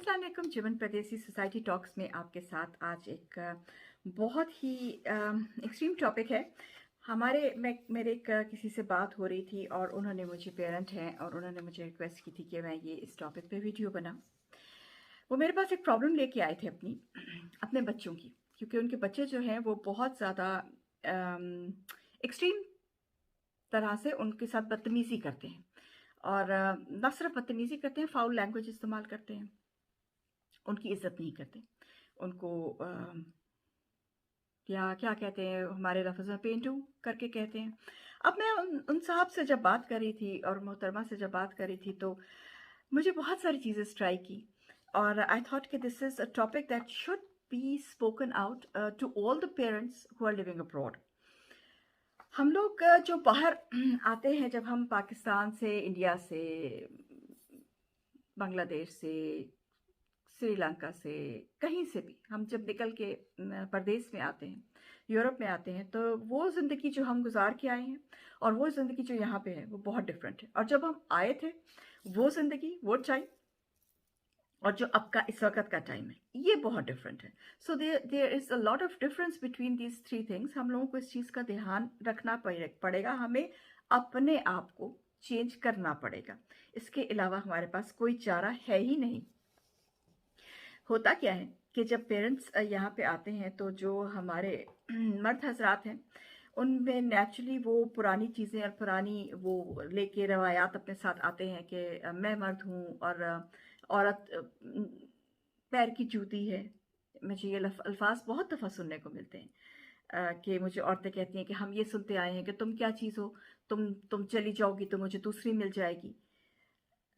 अस्सलाम वालेकुम। जीवन परदेसी सोसाइटी टॉक्स में आपके साथ आज एक बहुत ही एक्सट्रीम टॉपिक है। मेरे एक किसी से बात हो रही थी और उन्होंने मुझे पेरेंट हैं और उन्होंने मुझे रिक्वेस्ट की थी कि मैं ये इस टॉपिक पे वीडियो बनाऊं। वो मेरे पास एक प्रॉब्लम लेके आए थे अपने बच्चों की, क्योंकि उनके बच्चे जो हैं वो बहुत ज़्यादा एक्सट्रीम तरह से उनके साथ बदतमीज़ी करते हैं। और न सिर्फ बदतमीज़ी करते हैं, फाउल लैंग्वेज इस्तेमाल करते हैं, उनकी इज्जत नहीं करते, उनको क्या क्या कहते हैं, हमारे लफ्ज़ में पेंटू करके कहते हैं। अब मैं उन साहब से जब बात कर रही थी और मोहतरमा से जब बात कर रही थी तो मुझे बहुत सारी चीज़ें स्ट्राइक की और आई थॉट कि this is a topic that should be spoken out to all the parents who are living abroad. हम लोग जो बाहर आते हैं, जब हम पाकिस्तान से, इंडिया से, बांग्लादेश से, श्रीलंका से, कहीं से भी हम जब निकल के परदेश में आते हैं, यूरोप में आते हैं, तो वो ज़िंदगी जो हम गुजार के आए हैं और वो ज़िंदगी जो यहाँ पे है वो बहुत डिफरेंट है। और जब हम आए थे, वो ज़िंदगी, वो टाइम और जो अब का इस वक्त का टाइम है, ये बहुत डिफरेंट है। So there is a lot of difference between these three things. हम लोगों को इस चीज़ का ध्यान रखना पड़ेगा, हमें अपने आप को चेंज करना पड़ेगा। इसके अलावा हमारे पास कोई चारा है ही नहीं। होता क्या है कि जब पेरेंट्स यहाँ पे आते हैं तो जो हमारे मर्द हजरात हैं, उनमें नेचुरली वो पुरानी चीज़ें और पुरानी वो लेके रवायात अपने साथ आते हैं कि मैं मर्द हूँ और औरत पैर की जूती है। मुझे ये अल्फाज बहुत दफ़ा सुनने को मिलते हैं कि मुझे औरतें कहती हैं कि हम ये सुनते आए हैं कि तुम क्या चीज़ हो, तुम चली जाओगी तो मुझे दूसरी मिल जाएगी।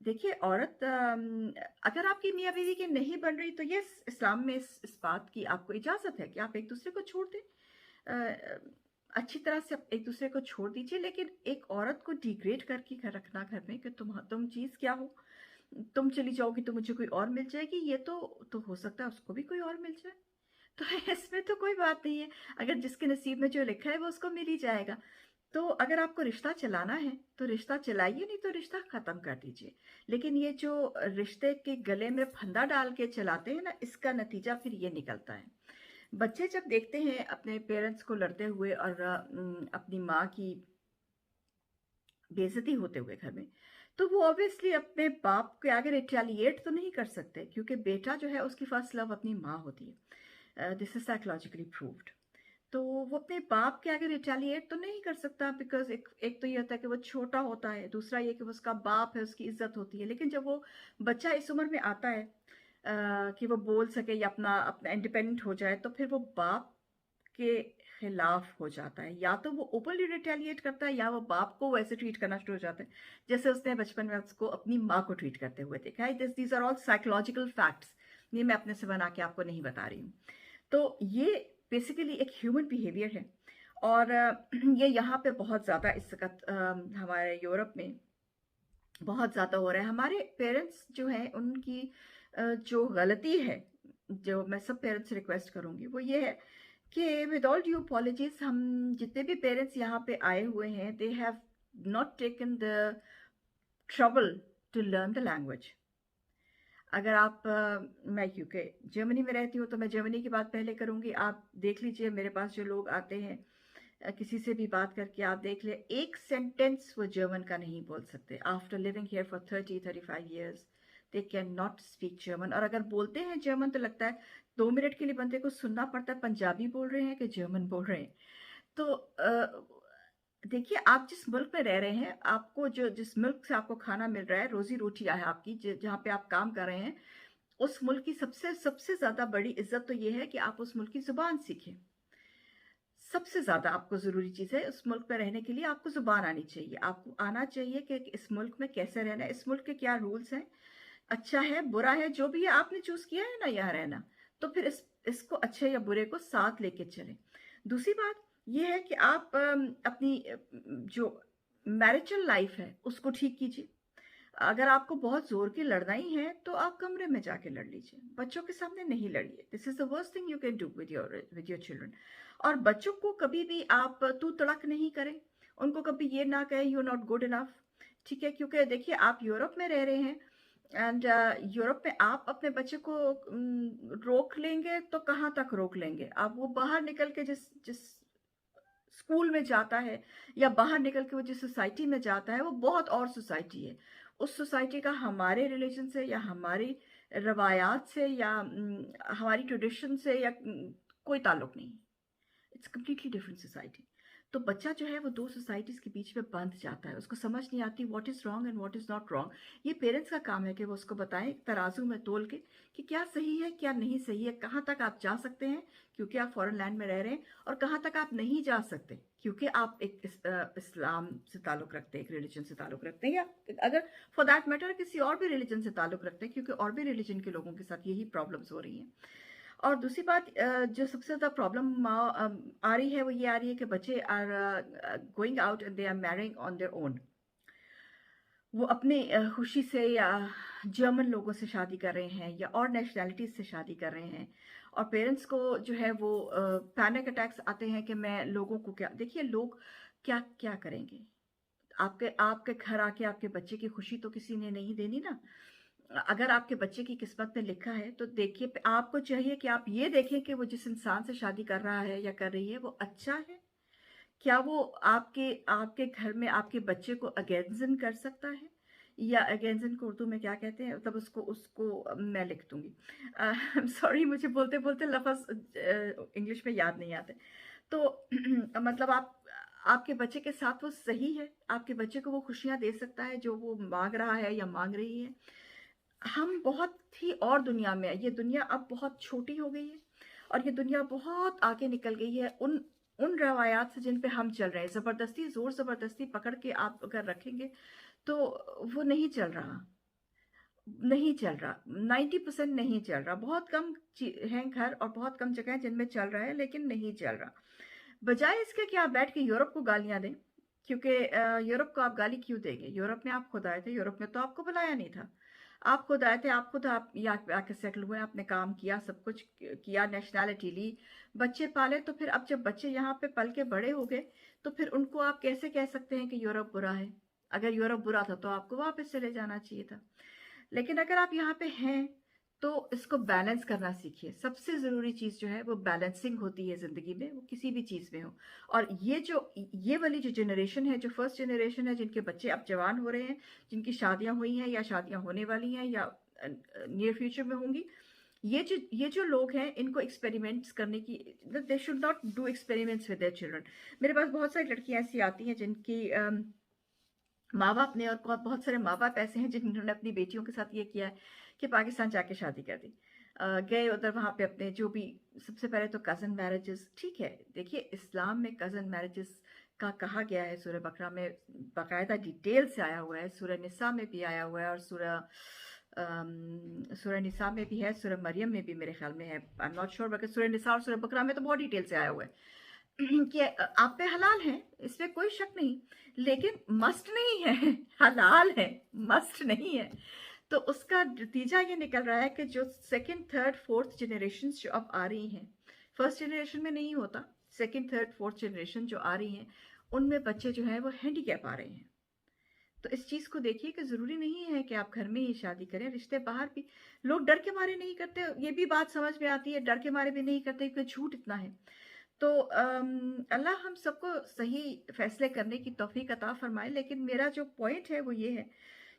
देखिए, औरत अगर आपकी मियाँ बीवी की नहीं बन रही तो ये इस्लाम में इस बात की आपको इजाज़त है कि आप एक दूसरे को छोड़ दें। अच्छी तरह से आप एक दूसरे को छोड़ दीजिए, लेकिन एक औरत को डिग्रेड करके रखना घर में कि तुम चीज़ क्या हो, तुम चली जाओगी तो मुझे कोई और मिल जाएगी, ये तो हो सकता है उसको भी कोई और मिल जाए। तो इसमें तो कोई बात नहीं है। अगर जिसके नसीब में जो लिखा है वो उसको मिल ही जाएगा। तो अगर आपको रिश्ता चलाना है तो रिश्ता चलाइए, नहीं तो रिश्ता ख़त्म कर दीजिए। लेकिन ये जो रिश्ते के गले में फंदा डाल के चलाते हैं ना, इसका नतीजा फिर ये निकलता है। बच्चे जब देखते हैं अपने पेरेंट्स को लड़ते हुए और अपनी माँ की बेइज्जती होते हुए घर में, तो वो ऑब्वियसली अपने बाप के आगे रिटेलिएट तो नहीं कर सकते, क्योंकि बेटा जो है उसकी फर्स्ट लव अपनी माँ होती है। This is psychologically proved. तो वो अपने बाप के आगे रिटेलिएट तो नहीं कर सकता, बिकॉज एक तो ये होता है कि वो छोटा होता है, दूसरा ये कि वो उसका बाप है, उसकी इज्जत होती है। लेकिन जब वो बच्चा इस उम्र में आता है कि वो बोल सके या अपना अपना इंडिपेंडेंट हो जाए, तो फिर वो बाप के खिलाफ हो जाता है। या तो वो ओपनली रिटेलिएट करता है या वो बाप को वैसे ट्रीट करना शुरू हो जाता है जैसे उसने बचपन में उसको अपनी माँ को ट्रीट करते हुए देखा है। These are all psychological facts, ये मैं अपने से बना के आपको नहीं बता रही हूँ। तो ये बेसिकली एक ह्यूमन बिहेवियर है और ये यहाँ पे बहुत ज़्यादा इस वक्त हमारे यूरोप में बहुत ज़्यादा हो रहा है। हमारे पेरेंट्स जो हैं उनकी जो गलती है, जो मैं सब पेरेंट्स से रिक्वेस्ट करूँगी, वो ये है कि विद ऑल ड्यू अपॉलजीज, हम जितने भी पेरेंट्स यहाँ पे आए हुए हैं, they have not taken the trouble to learn the language. अगर आप मैं क्योंकि जर्मनी में रहती हूँ तो मैं जर्मनी की बात पहले करूँगी। आप देख लीजिए, मेरे पास जो लोग आते हैं, किसी से भी बात करके आप देख ले, एक सेंटेंस वो जर्मन का नहीं बोल सकते। After living here for 30-35 years they can not speak German. और अगर बोलते हैं जर्मन तो लगता है 2 मिनट के लिए बंदे को सुनना पड़ता है पंजाबी बोल रहे हैं कि जर्मन बोल रहे हैं। तो देखिए, आप जिस मुल्क में रह रहे हैं, आपको जो जिस मुल्क से आपको खाना मिल रहा है, रोजी रोटी है आपकी, जहाँ पे आप काम कर रहे हैं, उस मुल्क की सबसे सबसे ज़्यादा बड़ी इज्जत तो ये है कि आप उस मुल्क की ज़ुबान सीखें। सबसे ज़्यादा आपको ज़रूरी चीज़ है उस मुल्क में रहने के लिए, आपको ज़ुबान आनी चाहिए। आपको आना चाहिए कि इस मुल्क में कैसे रहना है, इस मुल्क के क्या रूल्स हैं, अच्छा है, बुरा है, जो भी है, आपने चूज़ किया है ना यहाँ रहना, तो फिर इसको अच्छे या बुरे को साथ लेके चलें। दूसरी बात ये है कि आप अपनी जो मैरिजल लाइफ है उसको ठीक कीजिए। अगर आपको बहुत ज़ोर की लड़ना ही है तो आप कमरे में जाके लड़ लीजिए, बच्चों के सामने नहीं लड़िए। This is the worst thing you can do with your children. और बच्चों को कभी भी आप तू तड़क नहीं करें, उनको कभी ये ना कहें you are not good enough, ठीक है? क्योंकि देखिए, आप यूरोप में रह रहे हैं, एंड यूरोप में आप अपने बच्चे को रोक लेंगे तो कहाँ तक रोक लेंगे आप? वो बाहर निकल के जिस जिस स्कूल में जाता है या बाहर निकल के वो जिस सोसाइटी में जाता है वो बहुत और सोसाइटी है। उस सोसाइटी का हमारे रिलीजन से या हमारी रवायात से या हमारी ट्रेडिशन से या कोई ताल्लुक नहीं। It's completely different society. तो बच्चा जो है वो दो सोसाइटीज के बीच में बंध जाता है, उसको समझ नहीं आती what is wrong and what is not wrong. ये पेरेंट्स का काम है कि वो उसको बताएं तराजू में तोल के कि क्या सही है क्या नहीं सही है, कहाँ तक आप जा सकते हैं क्योंकि आप फॉरेन लैंड में रह रहे हैं, और कहाँ तक आप नहीं जा सकते क्योंकि आप एक इस्लाम से ताल्लुक रखते हैं, एक रिलीजन से ताल्लुक रखते हैं, या अगर फॉर दैट मैटर किसी और भी रिलीजन से ताल्लुक रखते हैं, क्योंकि और भी रिलीजन के लोगों के साथ यही प्रॉब्लम्स हो रही हैं। और दूसरी बात जो सबसे ज़्यादा प्रॉब्लम आ रही है वो ये आ रही है कि बच्चे are going out and they are marrying on their own. वो अपने खुशी से या जर्मन लोगों से शादी कर रहे हैं या और नेशनैलिटीज से शादी कर रहे हैं, और पेरेंट्स को जो है वो पैनिक अटैक्स आते हैं कि मैं लोगों को क्या, देखिए लोग क्या क्या करेंगे। आपके आपके घर आके आपके बच्चे की खुशी तो किसी ने नहीं देनी ना। अगर आपके बच्चे की किस्मत में लिखा है तो देखिए, आपको चाहिए कि आप ये देखें कि वो जिस इंसान से शादी कर रहा है या कर रही है वो अच्छा है, क्या वो आपके आपके घर में आपके बच्चे को अगेंजन कर सकता है, या अगेंजन को उर्दू में क्या कहते हैं, तब उसको उसको मैं लिख दूंगी। सॉरी, मुझे बोलते बोलते लफ्ज इंग्लिश में याद नहीं आते। तो मतलब आप आपके बच्चे के साथ वो सही है, आपके बच्चे को वो खुशियां दे सकता है जो वो मांग रहा है या मांग रही है। हम बहुत ही और दुनिया में है, ये दुनिया अब बहुत छोटी हो गई है और ये दुनिया बहुत आगे निकल गई है उन उन रवायात से जिन पे हम चल रहे हैं। जबरदस्ती जोर जबरदस्ती पकड़ के आप अगर रखेंगे तो वो नहीं चल रहा, नहीं चल रहा, 90% नहीं चल रहा। बहुत कम हैं घर और बहुत कम जगह हैं जिनमें चल रहा है, लेकिन नहीं चल रहा। बजाय इसके कि आप बैठ के यूरोप को गालियां दें, क्योंकि यूरोप को आप गाली क्यों देंगे? यूरोप में आप खुद आए थे, यूरोप में तो आपको बुलाया नहीं था। आप खुद आए थे, आप खुद आप यहाँ आके सेटल हुए, आपने काम किया, सब कुछ किया, नेशनैलिटी ली, बच्चे पाले। तो फिर अब जब बच्चे यहाँ पे पल के बड़े हो गए तो फिर उनको आप कैसे कह सकते हैं कि यूरोप बुरा है? अगर यूरोप बुरा था तो आपको वापस चले जाना चाहिए था। लेकिन अगर आप यहाँ पे हैं तो इसको बैलेंस करना सीखिए। सबसे ज़रूरी चीज़ जो है वो बैलेंसिंग होती है ज़िंदगी में, वो किसी भी चीज़ में हो। और ये वाली जो जनरेशन है, जो फर्स्ट जनरेशन है, जिनके बच्चे अब जवान हो रहे हैं, जिनकी शादियां हुई हैं या शादियां होने वाली हैं या नियर फ्यूचर में होंगी, ये जो लोग हैं इनको एक्सपेरिमेंट्स करने की, they should not do experiments with their children. मेरे पास बहुत सारी लड़कियां ऐसी आती हैं जिनकी माँ बाप ने, और बहुत सारे माँ बाप ऐसे हैं जिन्होंने अपनी बेटियों के साथ ये किया है कि पाकिस्तान जाके शादी कर दी। गए उधर, वहाँ पे अपने जो भी, सबसे पहले तो कज़न मैरिजेस, ठीक है, देखिए इस्लाम में कज़न मैरिजेस का कहा गया है सूरह बकरा में, बाकायदा डिटेल से आया हुआ है, सूरह निसा में भी आया हुआ है, और सूरह निसा में भी है, सूरह मरियम में भी मेरे ख्याल में है, आई एम नॉट श्योर, बल्कि सूरह निसा और सूरह बकरा में तो बहुत डिटेल से आया हुआ है कि आप पे हलाल है, इसमें कोई शक नहीं, लेकिन मस्ट नहीं है। हलाल है, मस्ट नहीं है। तो उसका नतीजा ये निकल रहा है कि जो सेकंड थर्ड फोर्थ जनरेशन जो अब आ रही हैं, फर्स्ट जनरेशन में नहीं होता, सेकंड थर्ड फोर्थ जनरेशन जो आ रही हैं उनमें बच्चे जो है वो हैंडीकैप आ रहे हैं। तो इस चीज को देखिए कि जरूरी नहीं है कि आप घर में ही शादी करें, रिश्ते बाहर भी लोग डर के मारे नहीं करते। ये भी बात समझ में आती है, डर के मारे भी नहीं करते क्योंकि झूठ इतना है। तो अल्लाह हम सबको सही फैसले करने की तौफीक अता फरमाए। लेकिन मेरा जो पॉइंट है वो ये है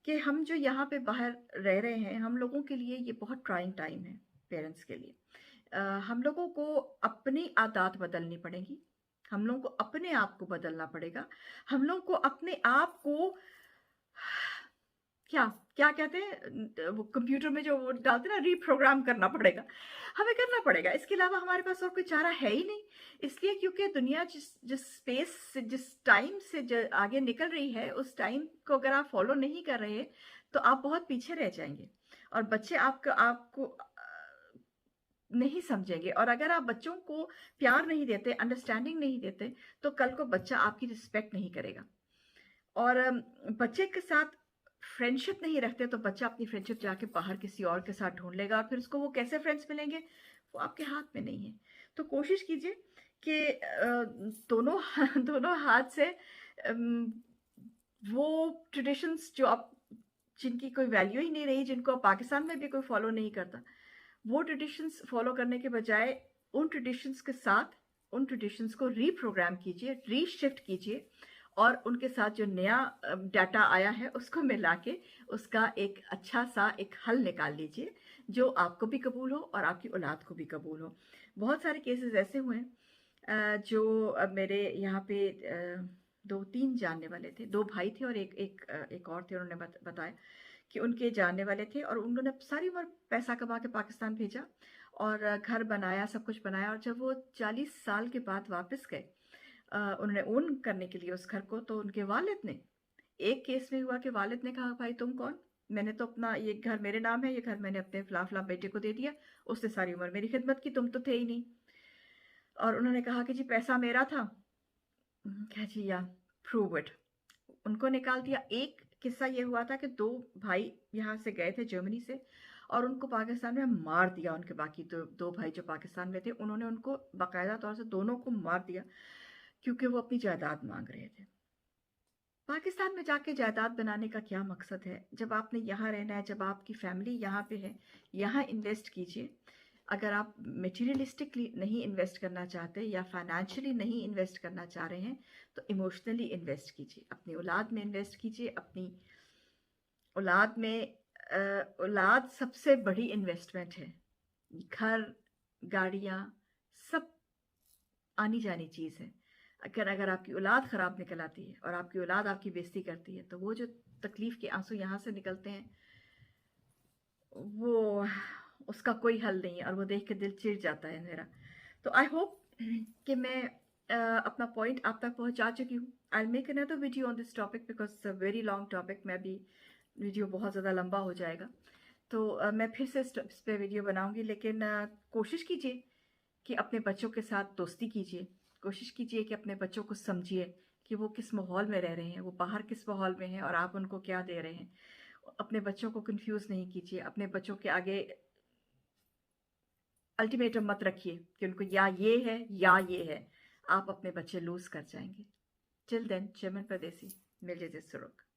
कि हम जो यहाँ पे बाहर रह रहे हैं, हम लोगों के लिए ये बहुत ट्राइंग टाइम है, पेरेंट्स के लिए। हम लोगों को अपनी आदत बदलनी पड़ेगी, हम लोगों को अपने आप को बदलना पड़ेगा, हम लोगों को अपने आप को क्या क्या कहते हैं वो कंप्यूटर में जो वो डालते हैं ना, रीप्रोग्राम करना पड़ेगा, हमें करना पड़ेगा। इसके अलावा हमारे पास और कोई चारा है ही नहीं। इसलिए क्योंकि दुनिया जिस जिस स्पेस से, जिस टाइम से आगे निकल रही है, उस टाइम को अगर आप फॉलो नहीं कर रहे तो आप बहुत पीछे रह जाएंगे, और बच्चे आपको आपको नहीं समझेंगे। और अगर आप बच्चों को प्यार नहीं देते, अंडरस्टैंडिंग नहीं देते, तो कल को बच्चा आपकी रिस्पेक्ट नहीं करेगा। और बच्चे के साथ फ्रेंडशिप नहीं रखते तो बच्चा अपनी फ्रेंडशिप जाके बाहर किसी और के साथ ढूंढ लेगा, और फिर उसको वो कैसे फ्रेंड्स मिलेंगे वो आपके हाथ में नहीं है। तो कोशिश कीजिए कि दोनों दोनों हाथ से वो ट्रेडिशंस जो आप जिनकी कोई वैल्यू ही नहीं रही, जिनको पाकिस्तान में भी कोई फॉलो नहीं करता, वो ट्रेडिशंस फॉलो करने के बजाय उन ट्रेडिशंस के साथ उन ट्रेडिशंस को रीप्रोग्राम कीजिए, रीशिफ्ट कीजिए, और उनके साथ जो नया डाटा आया है उसको मिला के उसका एक अच्छा सा एक हल निकाल लीजिए जो आपको भी कबूल हो और आपकी औलाद को भी कबूल हो। बहुत सारे केसेस ऐसे हुए हैं जो मेरे यहाँ पे 2-3 जानने वाले थे, 2 भाई थे और एक और थे, उन्होंने बताया कि उनके जानने वाले थे और उन्होंने सारी उम्र पैसा कमा के पाकिस्तान भेजा और घर बनाया, सब कुछ बनाया, और जब वो 40 साल के बाद वापस गए उन्होंने ओन करने के लिए उस घर को, तो उनके वालिद ने, एक केस में हुआ कि वालिद ने कहा, भाई तुम कौन? मैंने तो अपना ये घर मेरे नाम है, ये घर मैंने अपने फला फला बेटे को दे दिया, उसने सारी उम्र मेरी खिदमत की, तुम तो थे ही नहीं। और उन्होंने कहा कि जी पैसा मेरा था। क्या जी, या प्रूव इट। उनको निकाल दिया। एक किस्सा ये हुआ था कि 2 भाई यहाँ से गए थे जर्मनी से और उनको पाकिस्तान में मार दिया। उनके बाकी 2 भाई जो पाकिस्तान में थे, उन्होंने उनको बाकायदा तौर से दोनों को मार दिया क्योंकि वो अपनी जायदाद मांग रहे थे। पाकिस्तान में जाके जायदाद बनाने का क्या मकसद है? जब आपने यहाँ रहना है, जब आपकी फैमिली यहाँ पे है, यहाँ इन्वेस्ट कीजिए। अगर आप मटेरियलिस्टिकली नहीं इन्वेस्ट करना चाहते या फाइनेंशियली नहीं इन्वेस्ट करना चाह रहे हैं, तो इमोशनली इन्वेस्ट कीजिए, अपनी औलाद में इन्वेस्ट कीजिए। अपनी औलाद में औलाद सबसे बड़ी इन्वेस्टमेंट है। घर, गाड़ियाँ, सब आनी जानी चीज़ है। अगर आपकी औलाद ख़राब निकल आती है और आपकी औलाद आपकी बेइज्जती करती है, तो वो जो तकलीफ़ के आंसू यहाँ से निकलते हैं, वो उसका कोई हल नहीं है और वो देख के दिल चिढ़ जाता है मेरा। तो आई होप कि मैं अपना पॉइंट आप तक पहुँचा चुकी हूँ। I will make another video on this topic because it's a very long topic. मैं भी वीडियो बहुत ज़्यादा लंबा हो जाएगा। तो मैं फिर से इस पे वीडियो बनाऊँगी, लेकिन कोशिश कीजिए कि अपने बच्चों के साथ दोस्ती कीजिए। कोशिश कीजिए कि अपने बच्चों को समझिए कि वो किस माहौल में रह रहे हैं, वो बाहर किस माहौल में हैं और आप उनको क्या दे रहे हैं। अपने बच्चों को कन्फ्यूज़ नहीं कीजिए। अपने बच्चों के आगे अल्टीमेटम मत रखिए कि उनको या ये है या ये है। आप अपने बच्चे लूज़ कर जाएँगे। टिल देन, जर्मन परदेसी, मिल लीजिए सुरुक।